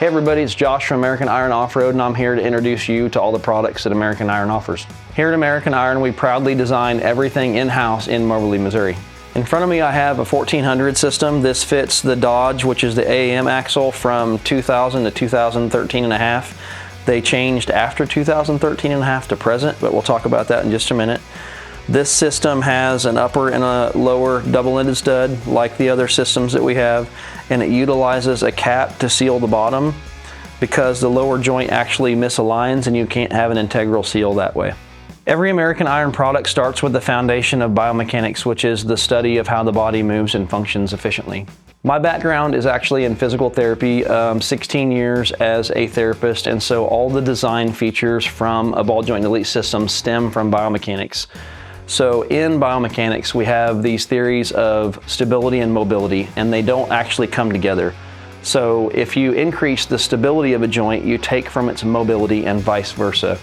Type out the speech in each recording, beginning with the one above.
Hey everybody, it's Josh from American Iron Off-Road, and I'm here to introduce you to all the products that American Iron offers. Here at American Iron, we proudly design everything in-house in Moberly, Missouri. In front of me I have a 1400 system. This fits the Dodge, which is the AAM axle from 2000 to 2013 and a half. They changed after 2013 and a half to present, but we'll talk about that in just a minute. This system has an upper and a lower double-ended stud like the other systems that we have, and it utilizes a cap to seal the bottom because the lower joint actually misaligns and you can't have an integral seal that way. Every American Iron product starts with the foundation of biomechanics, which is the study of how the body moves and functions efficiently. My background is actually in physical therapy, 16 years as a therapist, and so all the design features from a ball joint delete system stem from biomechanics. So in biomechanics, we have these theories of stability and mobility, and they don't actually come together. So if you increase the stability of a joint, you take from its mobility and vice versa.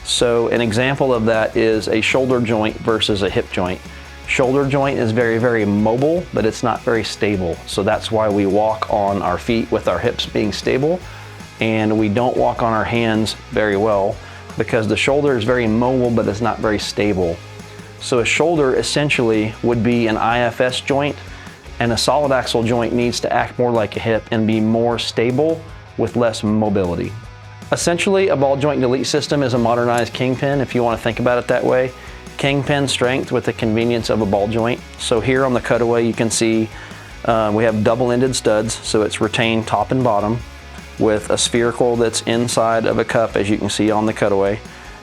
So an example of that is a shoulder joint versus a hip joint. Shoulder joint is very, very mobile, but it's not very stable. So that's why we walk on our feet with our hips being stable, and we don't walk on our hands very well because the shoulder is very mobile, but it's not very stable. So a shoulder essentially would be an IFS joint, and a solid axle joint needs to act more like a hip and be more stable with less mobility. Essentially, a ball joint delete system is a modernized kingpin, if you want to think about it that way. Kingpin strength with the convenience of a ball joint. So here on the cutaway you can see we have double-ended studs, so it's retained top and bottom with a spherical that's inside of a cup, as you can see on the cutaway.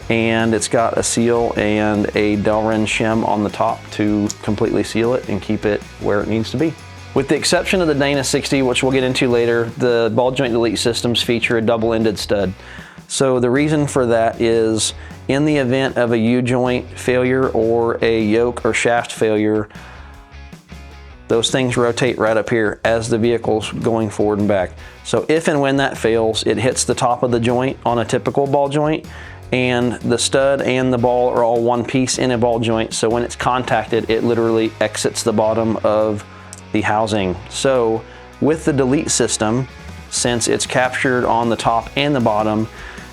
And it's got a seal and a Delrin shim on the top to completely seal it and keep it where it needs to be. With the exception of the Dana 60, which we'll get into later, the ball joint delete systems feature a double-ended stud. So the reason for that is in the event of a U-joint failure or a yoke or shaft failure, those things rotate right up here as the vehicle's going forward and back. So if and when that fails, it hits the top of the joint on a typical ball joint, and the stud and the ball are all one piece in a ball joint, so when it's contacted, it literally exits the bottom of the housing. So with the delete system, since it's captured on the top and the bottom,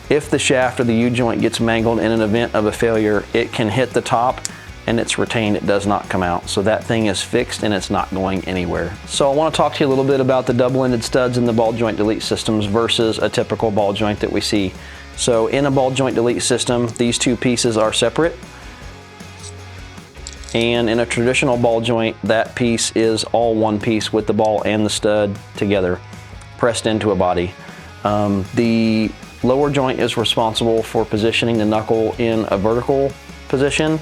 if the shaft or the U-joint gets mangled in an event of a failure, it can hit the top and it's retained, it does not come out. So that thing is fixed and it's not going anywhere. So I want to talk to you a little bit about the double-ended studs in the ball joint delete systems versus a typical ball joint that we see. So in a ball joint delete system, these two pieces are separate. And in a traditional ball joint, that piece is all one piece with the ball and the stud together, pressed into a body. The lower joint is responsible for positioning the knuckle in a vertical position,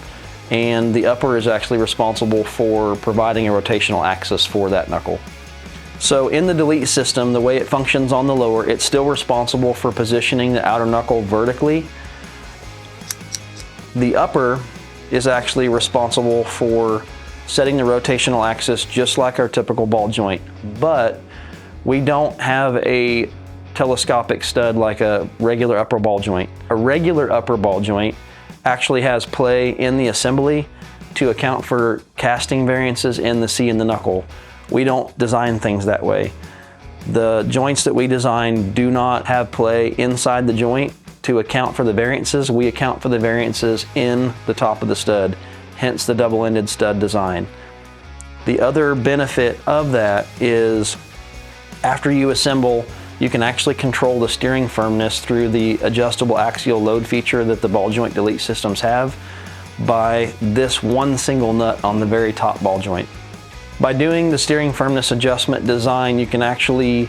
and the upper is actually responsible for providing a rotational axis for that knuckle. So in the delete system, the way it functions on the lower, it's still responsible for positioning the outer knuckle vertically. The upper is actually responsible for setting the rotational axis just like our typical ball joint, but we don't have a telescopic stud like a regular upper ball joint. A regular upper ball joint actually has play in the assembly to account for casting variances in the C and the knuckle. We don't design things that way. The joints that we design do not have play inside the joint to account for the variances. We account for the variances in the top of the stud, hence the double-ended stud design. The other benefit of that is after you assemble, you can actually control the steering firmness through the adjustable axial load feature that the ball joint delete systems have by this one single nut on the very top ball joint. By doing the steering firmness adjustment design, you can actually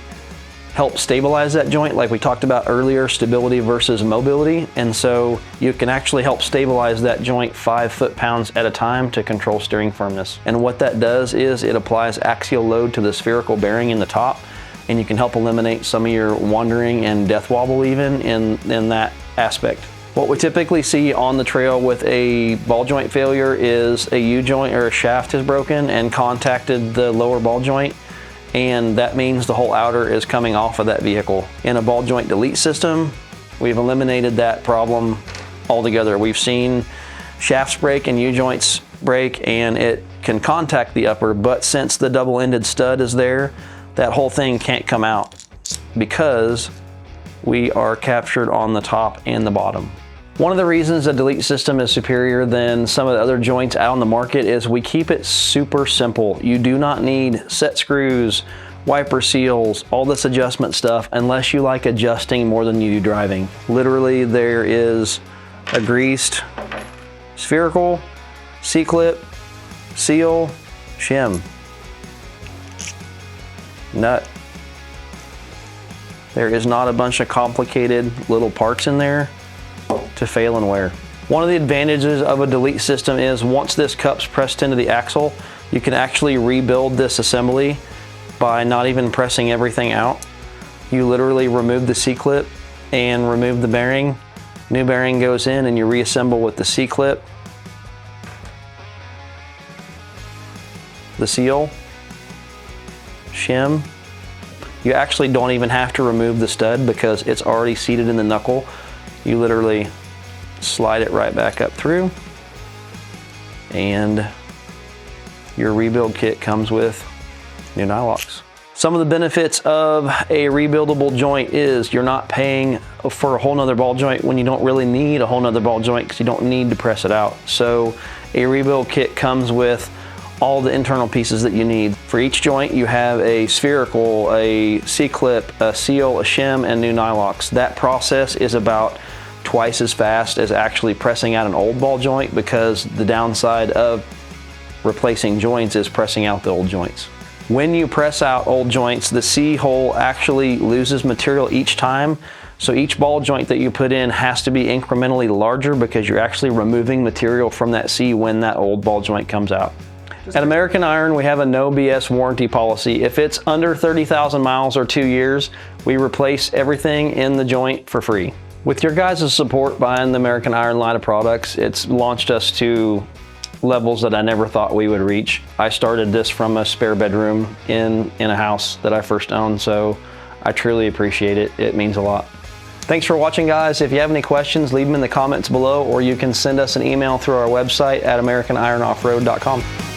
help stabilize that joint like we talked about earlier, stability versus mobility. And so you can actually help stabilize that joint 5 foot-pounds at a time to control steering firmness. And what that does is it applies axial load to the spherical bearing in the top, and you can help eliminate some of your wandering and death wobble even in that aspect. What we typically see on the trail with a ball joint failure is a U-joint or a shaft is broken and contacted the lower ball joint, and that means the whole outer is coming off of that vehicle. In a ball joint delete system, we've eliminated that problem altogether. We've seen shafts break and U-joints break and it can contact the upper, but since the double-ended stud is there, that whole thing can't come out. because we are captured on the top and the bottom. One of the reasons the Delete system is superior than some of the other joints out on the market is we keep it super simple. You do not need set screws, wiper seals, all this adjustment stuff unless you like adjusting more than you do driving. Literally, there is a greased spherical, C-clip, seal, shim, nut. There is not a bunch of complicated little parts in there to fail and wear. One of the advantages of a Delete system is once this cup's pressed into the axle, you can actually rebuild this assembly by not even pressing everything out. You literally remove the C-clip and remove the bearing. New bearing goes in and you reassemble with the C-clip, the seal, shim. You actually don't even have to remove the stud because it's already seated in the knuckle. You literally slide it right back up through, and your rebuild kit comes with new nylocks. Some of the benefits of a rebuildable joint is you're not paying for a whole nother ball joint when you don't really need a whole nother ball joint because you don't need to press it out. So a rebuild kit comes with all the internal pieces that you need. For each joint, you have a spherical, a C-clip, a seal, a shim, and new nylocks. That process is about twice as fast as actually pressing out an old ball joint because the downside of replacing joints is pressing out the old joints. When you press out old joints, the C hole actually loses material each time. So each ball joint that you put in has to be incrementally larger because you're actually removing material from that C when that old ball joint comes out. At American Iron, we have a no BS warranty policy. If it's under 30,000 miles or 2 years, we replace everything in the joint for free. With your guys' support behind the American Iron line of products, it's launched us to levels that I never thought we would reach. I started this from a spare bedroom in a house that I first owned, so I truly appreciate it. It means a lot. Thanks for watching, guys. If you have any questions, leave them in the comments below, or you can send us an email through our website at americanironoffroad.com.